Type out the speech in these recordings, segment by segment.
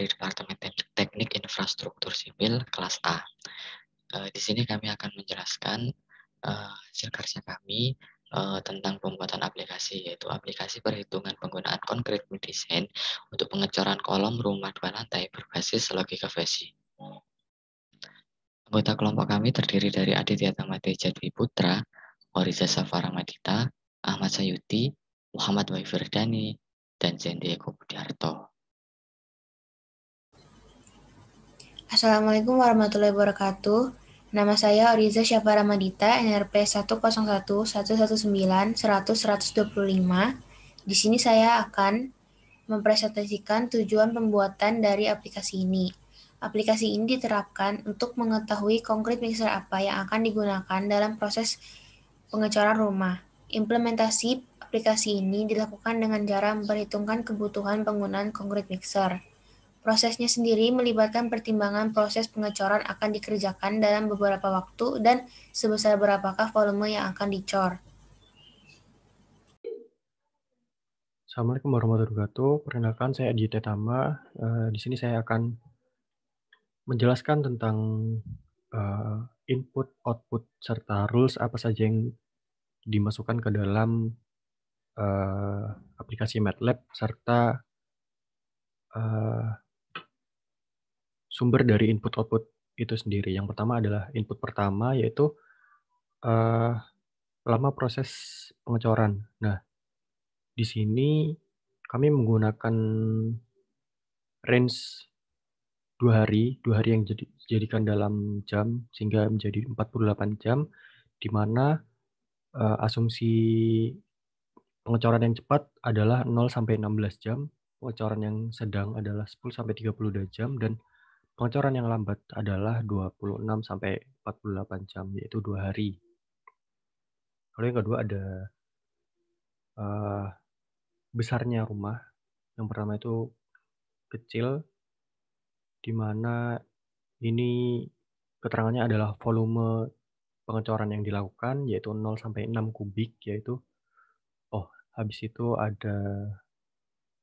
dari Departemen Teknik Infrastruktur Sipil kelas A. Di sini kami akan menjelaskan hasil kerja kami tentang pembuatan aplikasi, yaitu aplikasi perhitungan penggunaan concrete design untuk pengecoran kolom rumah 2 lantai berbasis logika Fuzzy. Anggota kelompok kami terdiri dari Aditya Tamate Jadwi Putra, Oriza Safara Madita, Ahmad Sayuti, Muhammad Waiferdani, dan Zendi Eko Budiarto. Assalamualaikum warahmatullahi wabarakatuh. Nama saya Oriza Syafara Madita, NRP 10111910125. Di sini saya akan mempresentasikan tujuan pembuatan dari aplikasi ini. Aplikasi ini diterapkan untuk mengetahui konkret mixer apa yang akan digunakan dalam proses pengecoran rumah. Implementasi aplikasi ini dilakukan dengan cara memperhitungkan kebutuhan penggunaan konkret mixer. Prosesnya sendiri melibatkan pertimbangan proses pengecoran akan dikerjakan dalam beberapa waktu dan sebesar berapakah volume yang akan dicor. Assalamualaikum warahmatullahi wabarakatuh. Perkenalkan, saya Aditya Tama. Di sini saya akan menjelaskan tentang input, output, serta rules apa saja yang dimasukkan ke dalam aplikasi MATLAB serta sumber dari input output itu sendiri. Yang pertama adalah input pertama, yaitu lama proses pengecoran. Nah, di sini kami menggunakan range 2 hari yang dijadikan dalam jam sehingga menjadi 48 jam, di mana asumsi pengecoran yang cepat adalah 0 sampai 16 jam, pengecoran yang sedang adalah 10 sampai 32 jam, dan pengecoran yang lambat adalah 26 sampai 48 jam, yaitu 2 hari. Lalu yang kedua ada besarnya rumah. Yang pertama itu kecil, di mana ini keterangannya adalah volume pengecoran yang dilakukan, yaitu 0 sampai 6 kubik, yaitu habis itu ada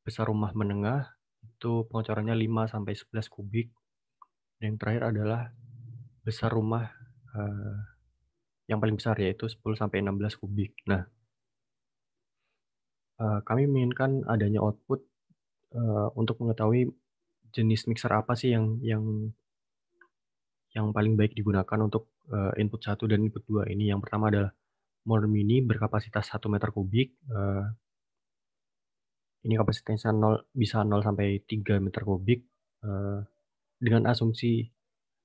besar rumah menengah, itu pengecorannya 5 sampai 11 kubik. Dan yang terakhir adalah besar rumah yang paling besar, yaitu 10 sampai 16 kubik. Nah, kami menginginkan adanya output untuk mengetahui jenis mixer apa sih yang paling baik digunakan untuk input 1 dan input 2 ini. Yang pertama adalah Mold Mini berkapasitas 1 meter kubik. Ini kapasitasnya bisa 0 sampai 3 meter kubik. Dengan asumsi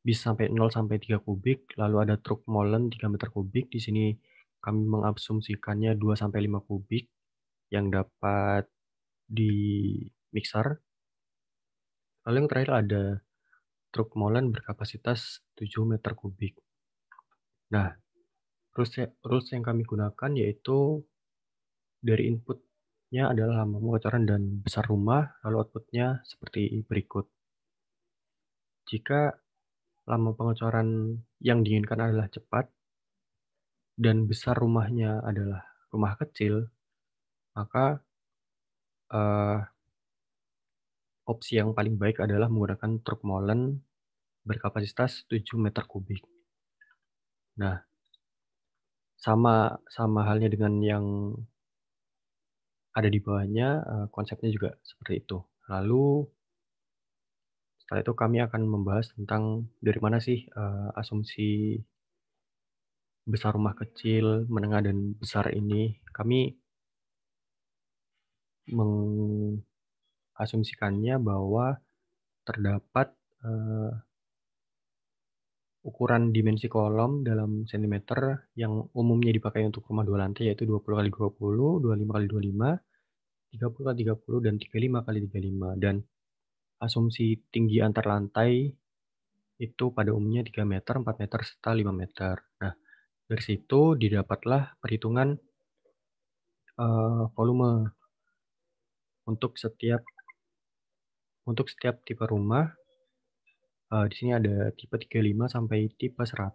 bisa sampai 0 sampai 3 kubik. Lalu ada truk molen 3 meter kubik. Di sini kami mengasumsikannya 2 sampai 5 kubik yang dapat di mixer. Lalu yang terakhir ada truk molen berkapasitas 7 meter kubik. Nah, rules yang kami gunakan yaitu dari inputnya adalah lama pengecoran dan besar rumah, lalu outputnya seperti berikut. Jika lama pengecoran yang diinginkan adalah cepat dan besar rumahnya adalah rumah kecil, maka opsi yang paling baik adalah menggunakan truk molen berkapasitas 7 meter kubik. Nah, sama halnya dengan yang ada di bawahnya, konsepnya juga seperti itu. Lalu setelah itu kami akan membahas tentang dari mana sih asumsi besar rumah kecil, menengah, dan besar ini. Kami mengasumsikannya bahwa terdapat ukuran dimensi kolom dalam sentimeter yang umumnya dipakai untuk rumah 2 lantai, yaitu 20 x 20, 25 x 25, 30 x 30, dan 35 x 35. Dan asumsi tinggi antar lantai itu pada umumnya 3 meter, 4 meter, serta 5 meter. Nah, dari situ didapatlah perhitungan volume untuk setiap tipe rumah. Di sini ada tipe 35 sampai tipe 100,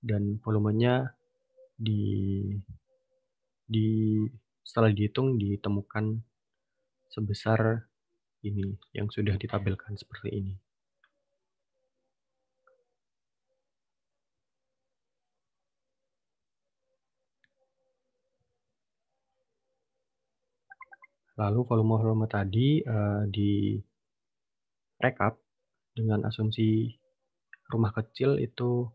dan volumenya setelah dihitung ditemukan sebesar ini yang sudah ditampilkan seperti ini. Lalu volume tadi di rekap dengan asumsi rumah kecil itu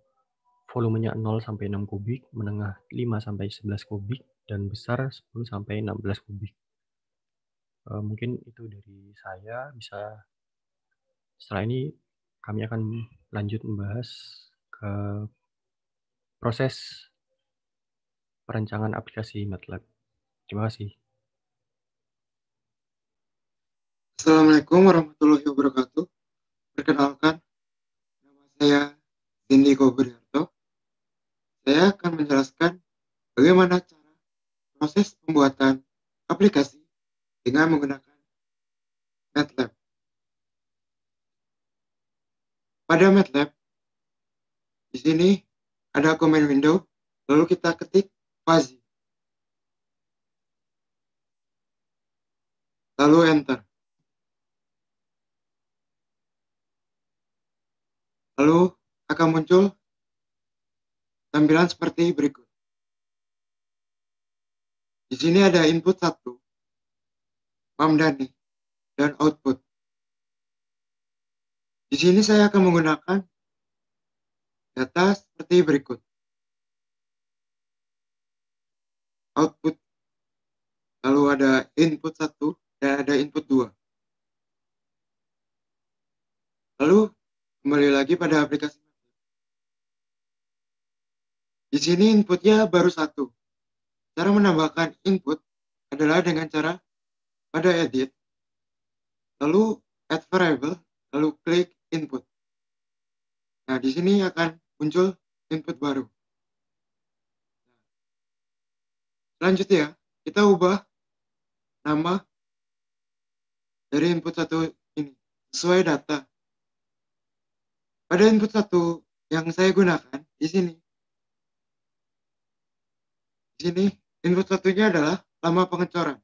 volumenya 0 sampai 6 kubik, menengah 5 sampai 11 kubik, dan besar 10 sampai 16 kubik. Mungkin itu dari saya. Setelah ini kami akan lanjut membahas ke proses perancangan aplikasi MATLAB. Terima kasih. Assalamualaikum warahmatullahi wabarakatuh. Perkenalkan, nama saya Cindy Kobudiarto. Saya akan menjelaskan bagaimana cara proses pembuatan aplikasi dengan menggunakan MATLAB. Pada MATLAB, di sini ada command window, lalu kita ketik fuzzy, lalu enter. Lalu akan muncul tampilan seperti berikut. Di sini ada input 1, Mamdani, dan output. Di sini saya akan menggunakan data seperti berikut. Output, lalu ada input 1 dan ada input 2. Lalu kembali lagi pada aplikasi. Di sini inputnya baru 1. Cara menambahkan input adalah dengan cara pada edit, lalu add variable, lalu klik input. Nah, di sini akan muncul input baru. Selanjutnya, kita ubah nama dari input 1 ini sesuai data. Pada input 1 yang saya gunakan di sini. Di sini input 1-nya adalah lama pengecoran.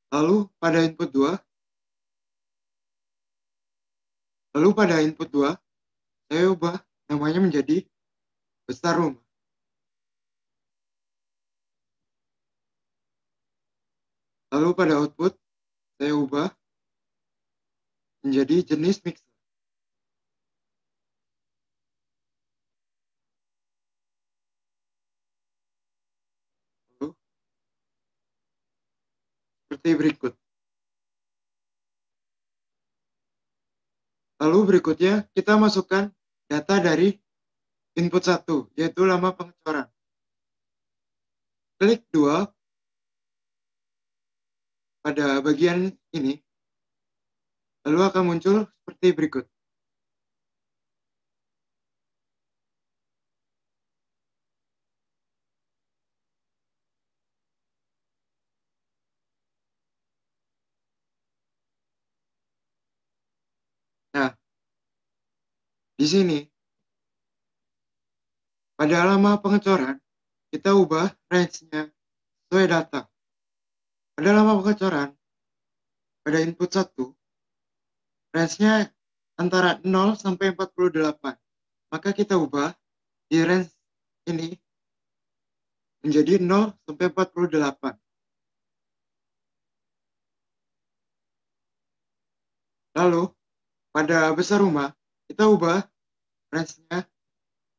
Lalu pada input 2, saya ubah namanya menjadi besar rumah. Lalu pada output, saya ubah menjadi jenis mixer. Lalu, seperti berikut. Lalu berikutnya, kita masukkan data dari input 1, yaitu lama pengecoran. Klik 2 pada bagian ini, lalu akan muncul seperti berikut. Nah, di sini, pada lama pengecoran, kita ubah range-nya sesuai data. Pada lama pengecoran, pada input 1, range-nya antara 0 sampai 48. Maka kita ubah di range ini menjadi 0 sampai 48. Lalu, pada besar rumah, kita ubah range-nya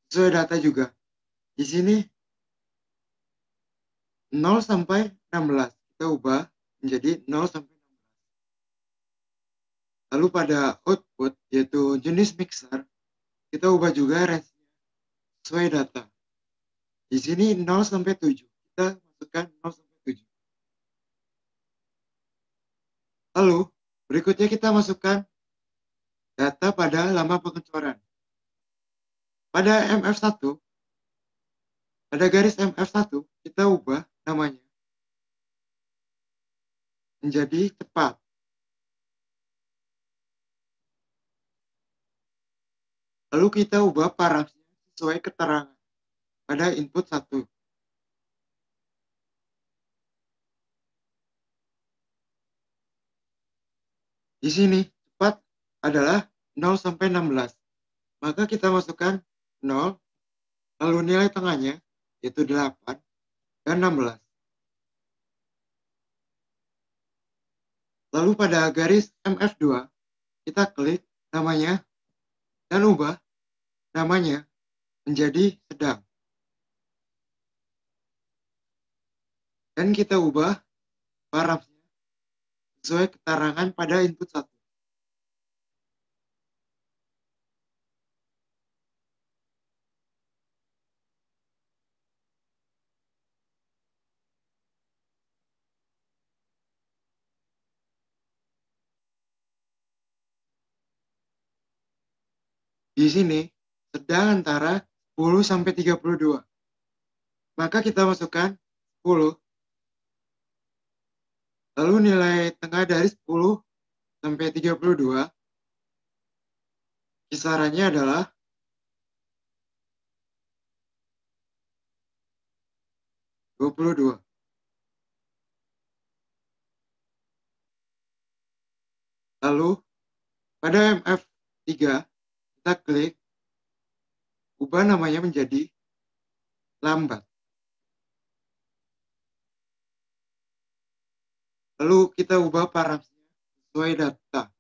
sesuai data juga. Di sini 0 sampai 16. Kita ubah menjadi 0 sampai 16. Lalu pada output, yaitu jenis mixer, kita ubah juga range-nya sesuai data. Di sini 0 sampai 7. Kita masukkan 0 sampai 7. Lalu, berikutnya kita masukkan data pada lama pengecoran. Pada MF1, pada garis MF1, kita ubah namanya menjadi cepat. Lalu kita ubah parafnya sesuai keterangan pada input 1. Di sini cepat adalah 0 sampai 16. Maka kita masukkan 0, lalu nilai tengahnya yaitu 8 dan 16. Lalu pada garis MF2, kita klik namanya dan ubah namanya menjadi sedang. Dan kita ubah parafnya sesuai keterangan pada input 1. Di sini sedang antara 10 sampai 32. Maka kita masukkan 10. Lalu nilai tengah dari 10 sampai 32 kisarannya adalah 22. Lalu pada MF3 kita klik ubah namanya menjadi lambat. Lalu kita ubah parafnya sesuai data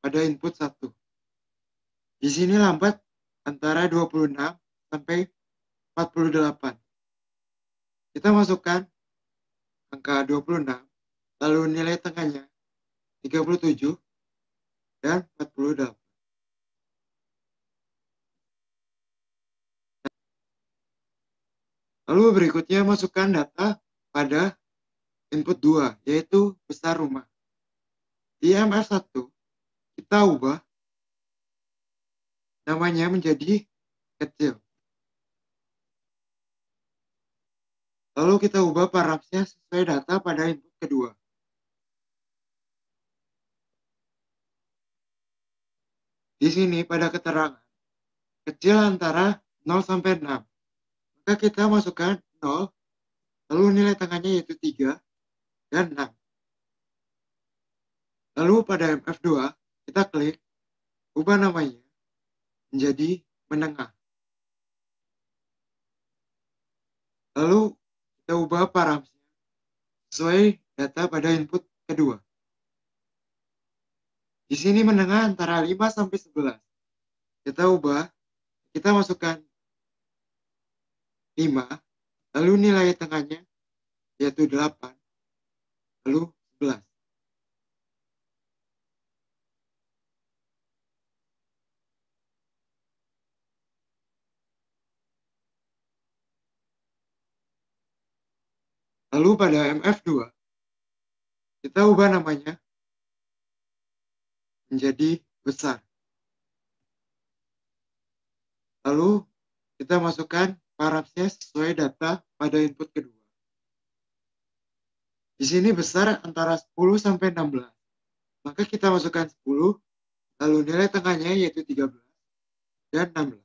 pada input 1. Di sini lambat antara 26 sampai 48. Kita masukkan angka 26, lalu nilai tengahnya 37 dan 48. Lalu berikutnya masukkan data pada input 2, yaitu besar rumah. Di MF1, kita ubah namanya menjadi kecil. Lalu kita ubah parafnya sesuai data pada input kedua. Di sini pada keterangan kecil antara 0 sampai 6. Maka kita masukkan 0, lalu nilai tengahnya yaitu 3 dan 6. Lalu pada MF2 kita klik ubah namanya menjadi menengah. Lalu kita ubah parafnya sesuai data pada input kedua. Di sini menengah antara 5 sampai 11. Kita ubah, kita masukkan 5, lalu nilai tengahnya yaitu 8, lalu 11. Lalu pada MF2, kita ubah namanya menjadi besar. Lalu kita masukkan parafnya sesuai data pada input kedua. Di sini besar antara 10 sampai 16. Maka kita masukkan 10, lalu nilai tengahnya yaitu 13 dan 16.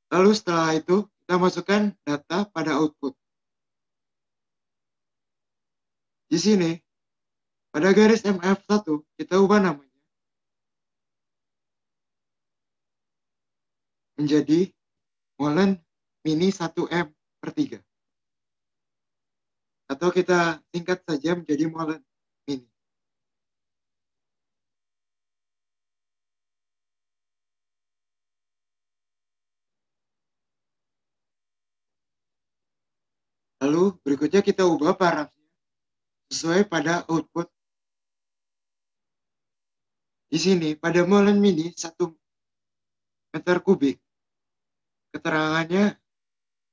Lalu setelah itu kita masukkan data pada output. Di sini pada garis MF1 kita ubah namanya menjadi molen mini 1M/3. Atau kita singkat saja menjadi molen mini. Lalu berikutnya kita ubah parafnya sesuai pada output. Di sini pada molen mini 1 meter kubik keterangannya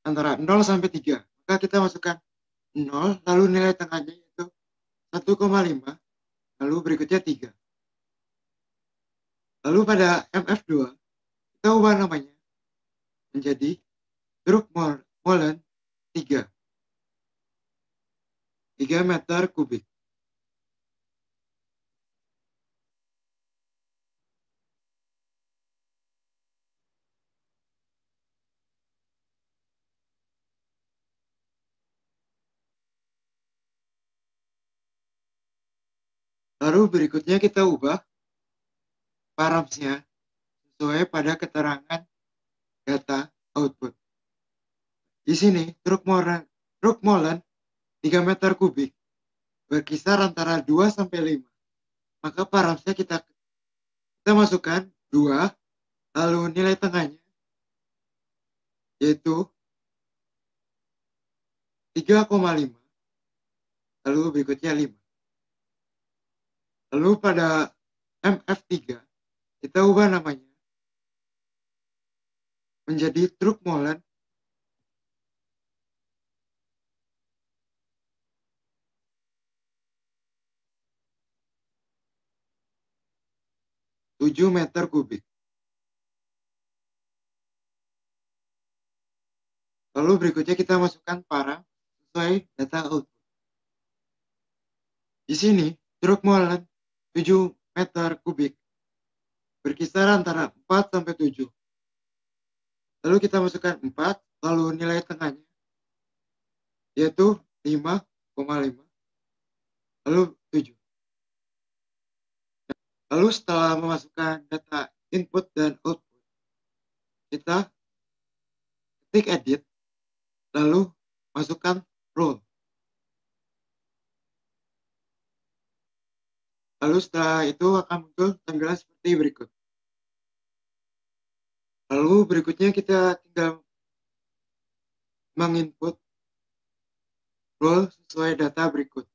antara 0 sampai 3. Maka kita masukkan 0, lalu nilai tengahnya yaitu 1,5, lalu berikutnya 3. Lalu pada MF2 kita ubah namanya menjadi truk molen 3 meter kubik. Lalu berikutnya kita ubah params-nya sesuai pada keterangan data output. Di sini truk molen 3 meter kubik berkisar antara 2 sampai 5. Maka params-nya kita masukkan 2, lalu nilai tengahnya yaitu 3,5, lalu berikutnya 5. Lalu pada MF3 kita ubah namanya menjadi truk molen 7 meter kubik. Lalu berikutnya kita masukkan parang sesuai data output. Di sini truk molen 7 meter kubik berkisar antara 4 sampai 7. Lalu kita masukkan 4, lalu nilai tengahnya yaitu 5,5, lalu 7. Lalu setelah memasukkan data input dan output, kita ketik edit, lalu masukkan rule. Lalu setelah itu akan muncul tampilan seperti berikut. Lalu berikutnya kita tinggal menginput rule sesuai data berikut.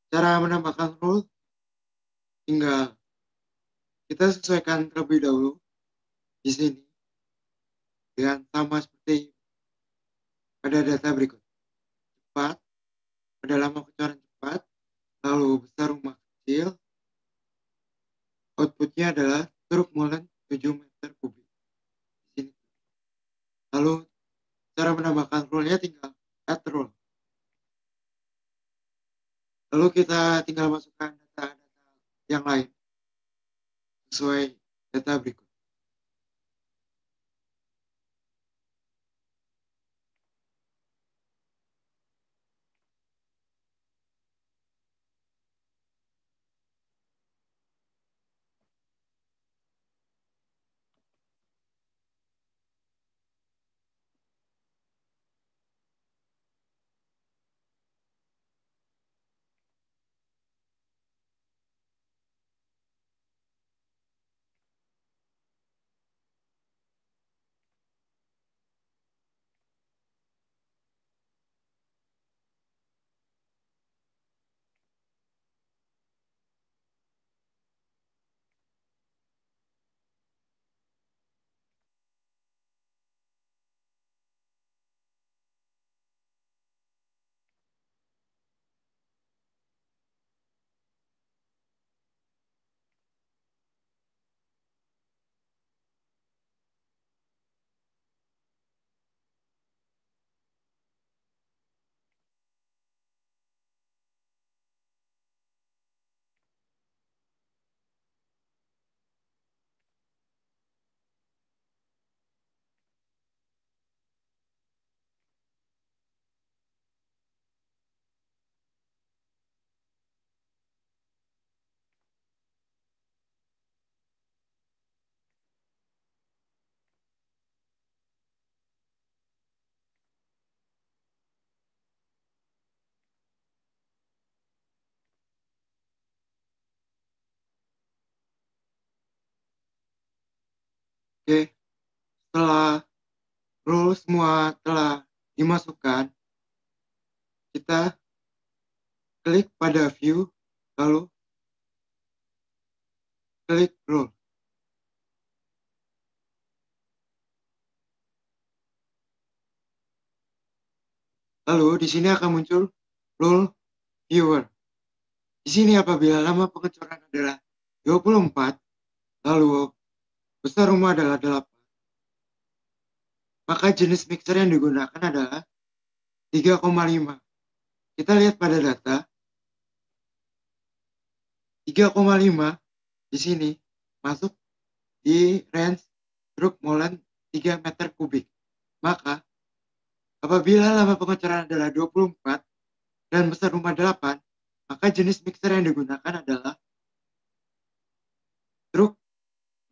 Cara menambahkan rule tinggal kita sesuaikan terlebih dahulu di sini dengan sama seperti pada data berikut. Cepat, pada lama kecoran cepat, lalu besar rumah kecil, outputnya adalah truk molen 7 meter kubik. Di sini. Lalu cara menambahkan rule-nya tinggal add rule. Lalu kita tinggal masukkan data-data yang lain sesuai data berikut. Oke, setelah rule semua telah dimasukkan, kita klik pada view, lalu klik rule. Lalu di sini akan muncul rule viewer. Di sini apabila lama pengecoran adalah 24, lalu besar rumah adalah 8, maka jenis mixer yang digunakan adalah 3,5. Kita lihat pada data 3,5 di sini masuk di range truk molen 3 meter kubik. Maka apabila lama pengecoran adalah 24 dan besar rumah 8, maka jenis mixer yang digunakan adalah truk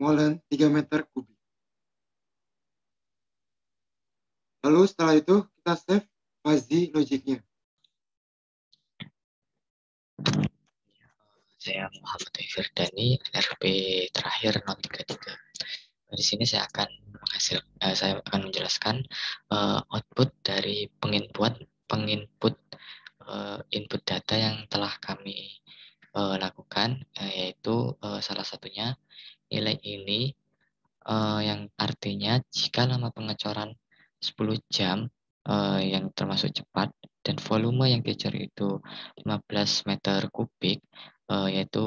molen 3 meter kubik. Lalu setelah itu kita save fuzzy logiknya. Saya Muhammad Firdani, RP terakhir 033. Di sini saya akan menjelaskan output dari penginput input data yang telah kami lakukan, yaitu salah satunya nilai ini yang artinya jika lama pengecoran 10 jam yang termasuk cepat dan volume yang dicari itu 15 meter kubik, yaitu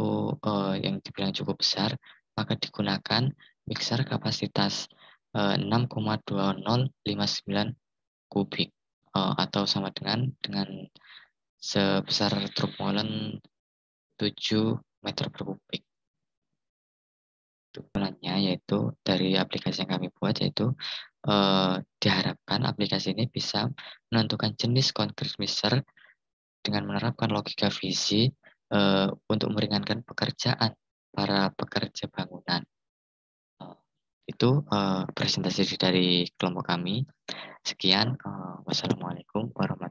yang dibilang cukup besar, maka digunakan mixer kapasitas 6,2059 kubik atau sama dengan sebesar truk molen 7 meter per kubik. Gunanya yaitu dari aplikasi yang kami buat, yaitu diharapkan aplikasi ini bisa menentukan jenis concrete mixer dengan menerapkan logika visi untuk meringankan pekerjaan para pekerja bangunan. Itu presentasi dari kelompok kami. Sekian, wassalamualaikum warahmatullahi wabarakatuh.